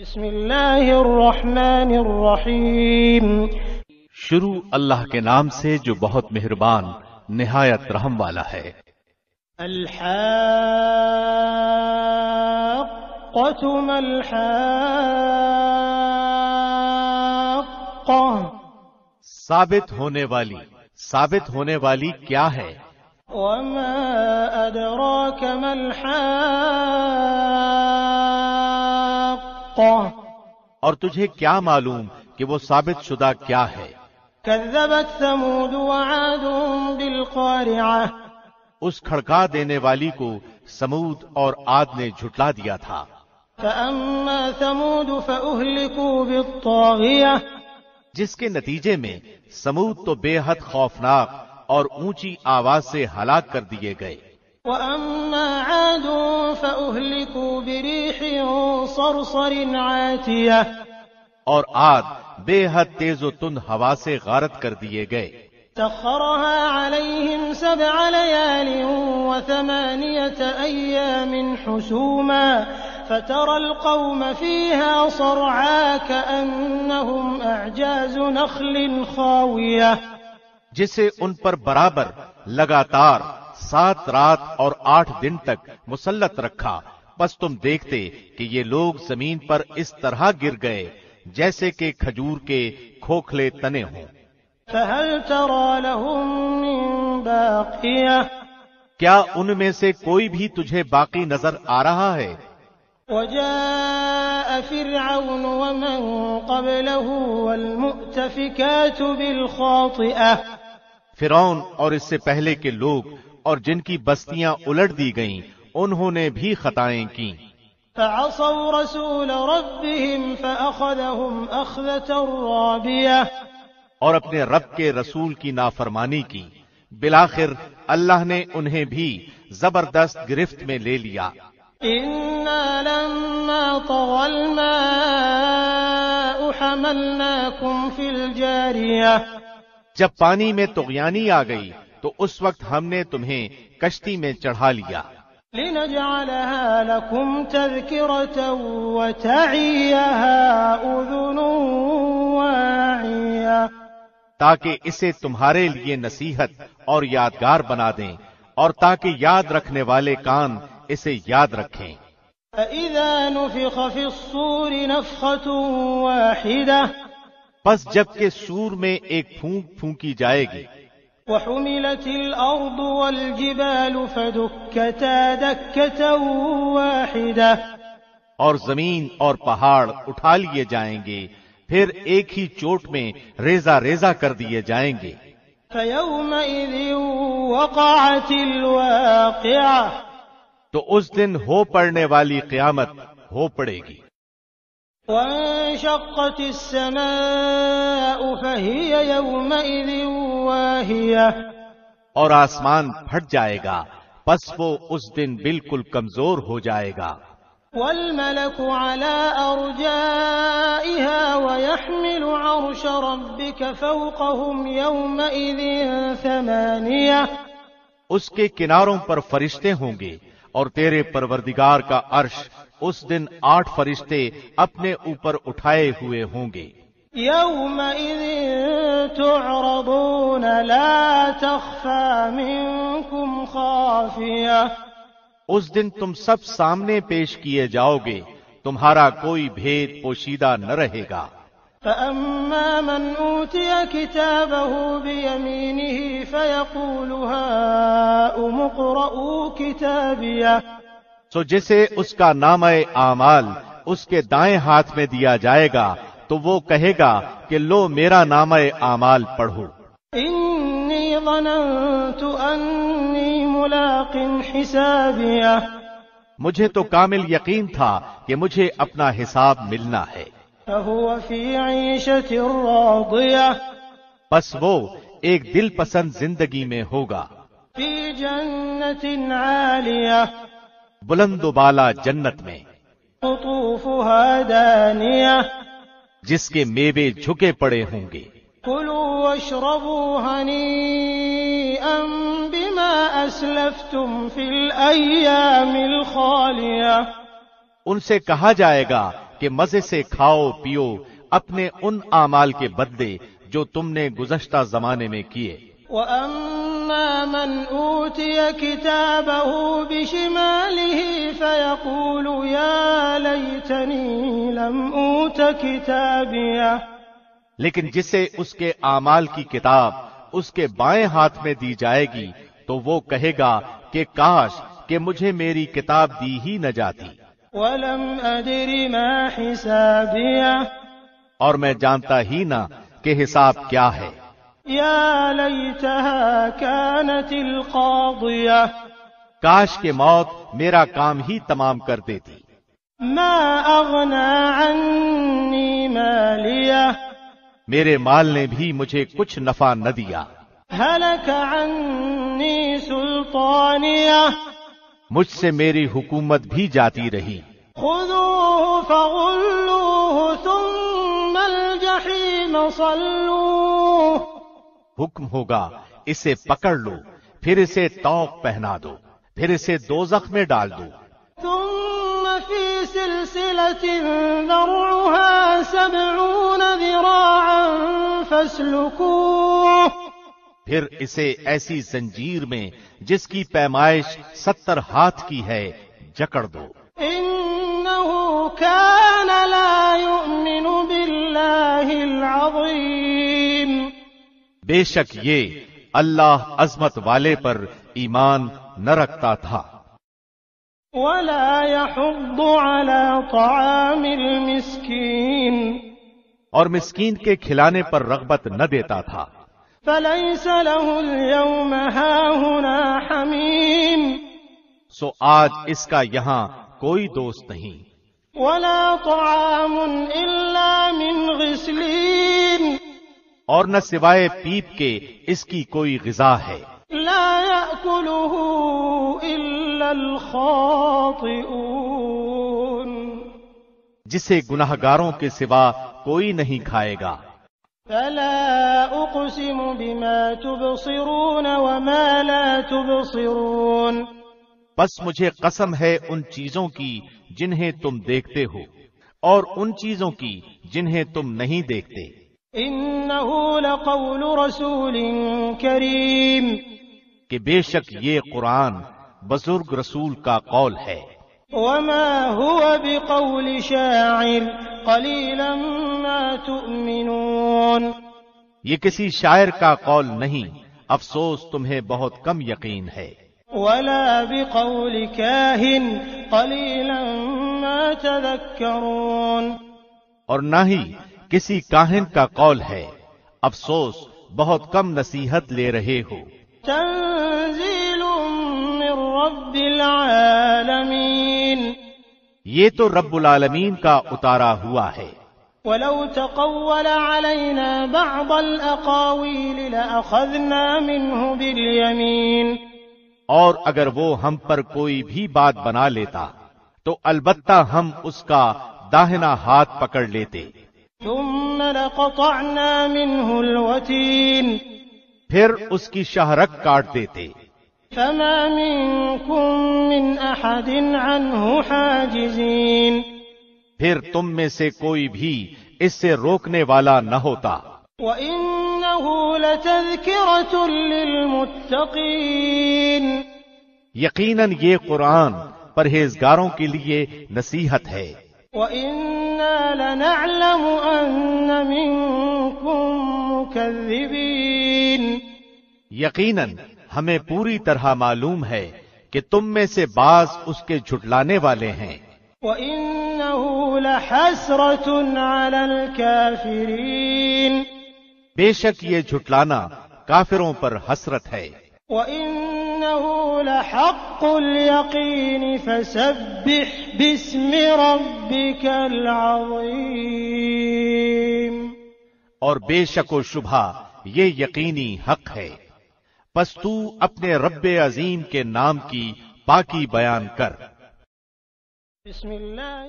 بسم اللہ الرحمن الرحیم۔ شروع اللہ کے نام سے جو بہت مہربان نہایت رحم والا ہے۔ الحاقة ما الحاقة، ثابت ہونے والی کیا ہے؟ وما أدراك ما الحاقة، اور تجھے کیا معلوم کہ وہ ثابت شدہ کیا ہے؟ كذبت ثمود وعاد بالقارعة، اس کھڑکا دینے والی کو سمود اور عاد نے جھٹلا دیا تھا۔ فأما ثمود فأهلكوا بالطاغية، جس کے نتیجے میں سمود تو بے حد خوفناک اور اونچی آواز سے ہلاک کر دیے گئے۔ وأما عاد فأهلكوا بريح صرصر عاتية، اور عاد بے حد تیز و تند ہوا سے غارت کر دیے گئے۔ سخرها عليهم 7 ليال و8 أيام حسوما فترى القوم فيها صرعا كأنهم أعجاز نخل خاوية، جسے ان پر برابر لگاتار 7 رات اور 8 دن تک مسلط رکھا، پس تم دیکھتے کہ یہ لوگ زمین پر اس طرح گر گئے جیسے کہ کھجور کے کھوکھلے تنے ہوں۔ فهل ترى لهم من باقية، کیا ان میں سے کوئی بھی تجھے باقی نظر آ رہا ہے؟ وجاء فرعون ومن قبله والمؤتفكات بالخاطئة، فرعون اور اس سے پہلے کے لوگ اور جن کی بستیاں الٹ دی گئیں انہوں نے بھی خطائیں کیں۔ فعصوا رسول ربهم فأخذهم أخذة رابية، اور اپنے رب کے رسول کی نافرمانی کی، بالآخر اللہ نے انہیں بھی زبردست گرفت میں لے لیا۔ إنا لما طغى الماء حملناكم في الجارية، جب پانی میں طغیانی آ گئی تو اس وقت ہم نے تمہیں کشتی میں چڑھا لیا، لنجعلها لكم تذكرة وتعيها أذن واعية، تاکہ اسے تمہارے لیے نصیحت اور یادگار بنا دیں، اور تاکہ یاد رکھنے والے کان اسے یاد رکھیں۔ فإذا نفخ في الصور نفخة واحدة، پس جب کہ سور میں ایک پھونک پھونکی جائے گی، وحملت الأرض والجبال فدكتا دكة واحدة، اور زمین اور پہاڑ اٹھا لیے جائیں گے، پھر ایک ہی چوٹ میں ریزہ ریزہ کر دیے جائیں گے۔ فيومئذ وقعت الواقعة، تو اس دن ہو پڑنے والی قیامت ہو پڑے گی۔ وانشقت السماء فهي يومئذ واهية، اور آسمان پھٹ جائے گا، پس وہ اس دن بالکل کمزور ہو جائے گا۔ والملك على أرجائها ويحمل عرش ربك فوقهم يومئذ 8، اس کے کناروں پر فرشتے ہوں گے، اور تیرے پروردگار کا عرش اس دن 8 فرشتے اپنے اوپر اٹھائے ہوئے ہوں گے۔ يومئذ تعرضون لا تخفى منكم خافية، اس دن تم سب سامنے پیش کیے جاؤ گے، تمہارا کوئی بھید پوشیدہ نہ رہے گا۔ فأما من أوتي كتابه بيمينه فيقول هاؤم اقرءوا كتابيه، سو جسے اس کا نامہ اعمال اس کے دائیں ہاتھ میں دیا جائے گا تو وہ کہے گا کہ لو میرا نامہ اعمال پڑھو۔ إني ظننت أني ملاق حسابيه، مجھے تو کامل یقین تھا کہ مجھے اپنا حساب ملنا ہے۔ فهو في عيشة راضية، بس وہ ایک دل پسند زندگی میں ہوگا، في جنة عالية، بلند و بالا جنت میں، قطوفها دانية، جس کے میوے جھکے پڑے ہوں گے۔ كلوا واشربوا هنيئا بما أسلفتم في الأيام الخالية، ان سے کہا جائے گا کہ مزے سے کھاؤ پیو اپنے ان اعمال کے بدلے جو تم نے گزشتہ زمانے میں کیے۔ وَأَمَّا مَنْ أُوتِيَ كِتَابَهُ بِشِمَالِهِ فَيَقُولُ يَا لَيْتَنِي لَمْ أُوتَ كِتَابِيَهْ، لیکن جسے اس کے اعمال کی کتاب اس کے بائیں ہاتھ میں دی جائے گی تو وہ کہے گا کہ کاش کہ مجھے میری کتاب دی ہی نہ جاتی، وَلَمْ أَدْرِ مَا حِسَابِيَهْ، اور میں جانتا ہی نہ کہ حساب کیا ہے۔ یا لیتہا کانت القاضیہ، کاش کہ موت میرا کام ہی تمام کر دیتی۔ ما اغنی عنی مالیہ، میرے مال نے بھی مجھے کچھ نفع نہ دیا۔ ہلک عنی سلطانیہ، مجھ سے میری حکومت بھی جاتی رہی۔ خذوہ فغلوہ ثم الجحیم صلوہ، حکم ہوگا اسے پکڑ لو، پھر اسے طوق پہنا دو، پھر اسے دوزخ میں ڈال دو۔ ثم فی سلسلۃ ذرعها 70 ذراعا فاسلکوہ، پھر اسے ایسی زنجیر میں جس کی پیمائش 70 ہاتھ کی ہے جکڑ دو۔ انہ کان لا یؤمن باللہ العظیم، بے شک یہ اللہ عظمت والے پر ایمان نہ رکھتا تھا۔ ولا يحض على طعام المسكين، اور مسکین کے کھلانے پر رغبت نہ دیتا تھا۔ فليس له اليوم هاهنا حميم، سو آج اس کا یہاں کوئی دوست نہیں۔ ولا طعام الا من غسلين، اور نہ سوائے پیپ کے اس کی کوئی غذا ہے۔ لا يأكله الا الخاطئون، جسے گناہگاروں کے سوا کوئی نہیں کھائے گا۔ فلا اقسم بما تبصرون وما لا تبصرون، بس مجھے قسم ہے ان چیزوں کی جنہیں تم دیکھتے ہو اور ان چیزوں کی جنہیں تم نہیں دیکھتے۔ انہ لقول رسول کریم، کہ بے شک یہ قرآن بزرگ رسول کا قول ہے۔ وما هو بقول شاعر قلیلا ما تؤمنون، یہ کسی شاعر کا قول نہیں، افسوس تمہیں بہت کم یقین ہے۔ ولا بقول کاہن قلیلا ما تذکرون، اور نہ ہی کسی کاہن کا قول ہے، افسوس بہت کم نصیحت لے رہے ہو۔ تنزیل من رب العالمین، یہ تو رب العالمین کا اتارا ہوا ہے۔ ولو تقول علينا بعض الأقاويل لأخذنا منه باليمين، اور اگر وہ ہم پر کوئی بھی بات بنا لیتا تو البتہ ہم اس کا داہنا ہاتھ پکڑ لیتے۔ ثم لقطعنا منه الوتين، پھر اس کی شاہرگ کاٹ دیتے۔ فما منكم من أحد عنه حاجزين، پھر تم میں سے کوئی بھی اس سے روکنے والا نہ ہوتا۔ وإنه لتذكرة للمتقين، یقیناً یہ قرآن پرہیزگاروں کے لیے نصیحت ہے۔ وإنا لنعلم أن منكم مكذبين، یقیناً ہمیں پوری طرح معلوم ہے کہ تم میں سے بعض اس کے جھٹلانے والے ہیں۔ وإنه لحسرة على الكافرين، بے شک یہ جھٹلانا کافروں پر حسرت ہے۔ وإنه لحق اليقين فسبح باسم ربك العظيم، اور بے شک و شبہ یہ یقینی حق ہے، پس تو اپنے رب عظیم کے نام کی پاکی بیان کر۔ بسم اللہ